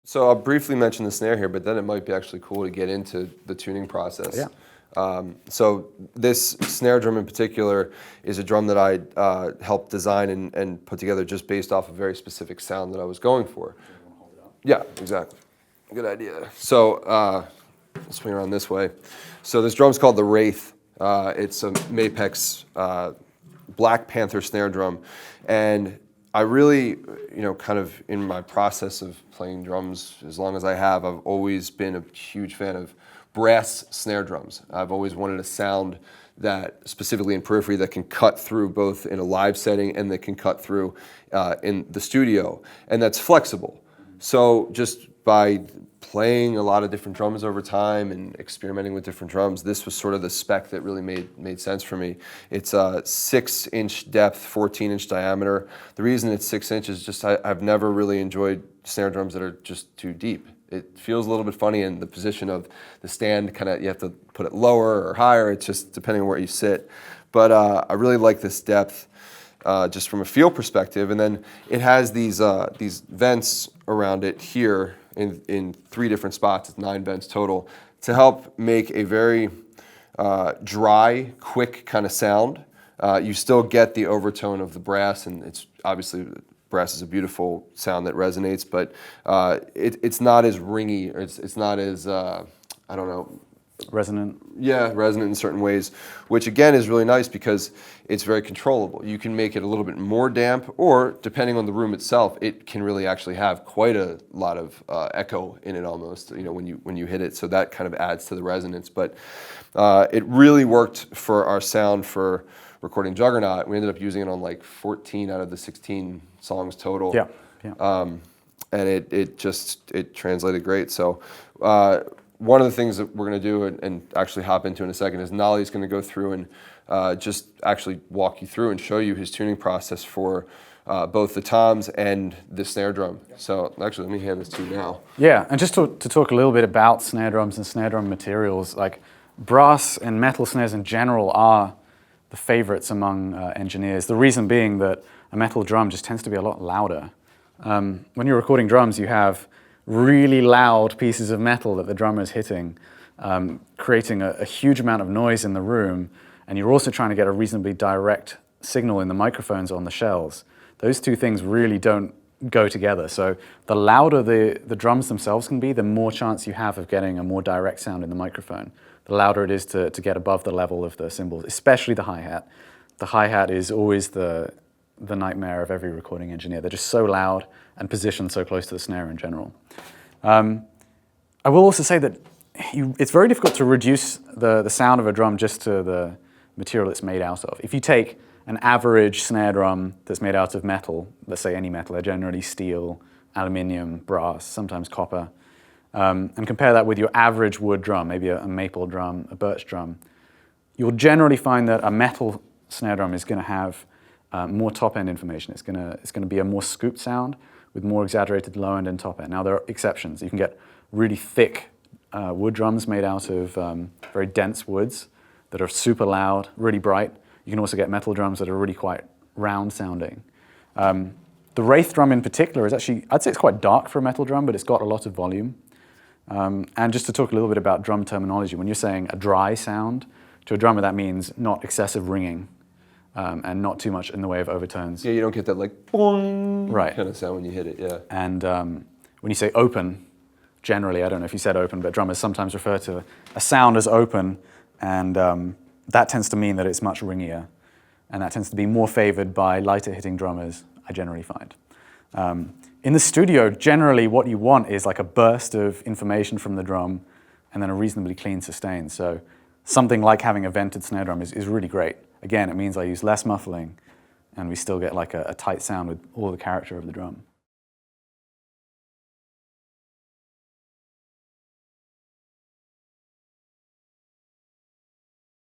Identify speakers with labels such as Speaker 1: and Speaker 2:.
Speaker 1: So I'll briefly mention the snare here, but then it might be actually cool to get into the tuning process.
Speaker 2: Yeah.
Speaker 1: So this snare drum in particular is a drum that I helped design and put together just based off a very specific sound that I was going for. Yeah, exactly. Good idea. So let's swing around this way. So this drum's called the Wraith. It's a Mapex Black Panther snare drum, and I really, kind of in my process of playing drums as long as I have, I've always been a huge fan of brass snare drums. I've always wanted a sound that, specifically in Periphery, that can cut through both in a live setting and that can cut through in the studio, and that's flexible. So just by playing a lot of different drums over time and experimenting with different drums, this was sort of the spec that really made sense for me. It's a 6-inch depth, 14-inch diameter. The reason it's 6 inches is just I've never really enjoyed snare drums that are just too deep. It feels a little bit funny in the position of the stand, kind of you have to put it lower or higher, it's just depending on where you sit. But I really like this depth just from a feel perspective. And then it has these vents around it here in 3 different spots. It's 9 vents total to help make a very dry, quick kind of sound. You still get the overtone of the brass, and it's obviously brass is a beautiful sound that resonates, but it's not as ringy, or it's not as I don't know.
Speaker 2: Resonant?
Speaker 1: Yeah, resonant in certain ways, which again is really nice because it's very controllable. You can make it a little bit more damp, or depending on the room itself, it can really actually have quite a lot of echo in it almost, when you hit it, so that kind of adds to the resonance. But it really worked for our sound for recording Juggernaut. We ended up using it on like 14 out of the 16 songs total.
Speaker 2: Yeah, yeah.
Speaker 1: And it translated great. So one of the things that we're going to do and actually hop into in a second is Nolly's going to go through and just actually walk you through and show you his tuning process for both the toms and the snare drum. So actually, let me hand this to you now.
Speaker 2: Yeah, and just to talk a little bit about snare drums and snare drum materials, like brass and metal snares in general are the favorites among engineers. The reason being that a metal drum just tends to be a lot louder. When you're recording drums, you have really loud pieces of metal that the drummer is hitting, creating a huge amount of noise in the room, and you're also trying to get a reasonably direct signal in the microphones on the shells. Those two things really don't go together. So the louder the drums themselves can be, the more chance you have of getting a more direct sound in the microphone. The louder it is to get above the level of the cymbals, especially the hi-hat. The hi-hat is always the nightmare of every recording engineer. They're just so loud and positioned so close to the snare in general. I will also say that it's very difficult to reduce the sound of a drum just to the material it's made out of. If you take an average snare drum that's made out of metal, let's say any metal, they're generally steel, aluminium, brass, sometimes copper, and compare that with your average wood drum, maybe a maple drum, a birch drum, you'll generally find that a metal snare drum is going to have more top-end information. It's going to be a more scooped sound with more exaggerated low-end and top-end. Now, there are exceptions. You can get really thick wood drums made out of very dense woods that are super loud, really bright. You can also get metal drums that are really quite round-sounding. The Wraith drum in particular is actually, I'd say it's quite dark for a metal drum, but it's got a lot of volume. And just to talk a little bit about drum terminology, when you're saying a dry sound to a drummer, that means not excessive ringing. And not too much in the way of overtones.
Speaker 1: Yeah, you don't get that like boing
Speaker 2: right.
Speaker 1: kind of sound when you hit it, yeah.
Speaker 2: And when you say open, generally, I don't know if you said open, but drummers sometimes refer to a sound as open, and that tends to mean that it's much ringier, and that tends to be more favored by lighter hitting drummers, I generally find. In the studio, generally what you want is like a burst of information from the drum and then a reasonably clean sustain. So something like having a vented snare drum is really great. Again, it means I use less muffling, and we still get like a tight sound with all the character of the drum.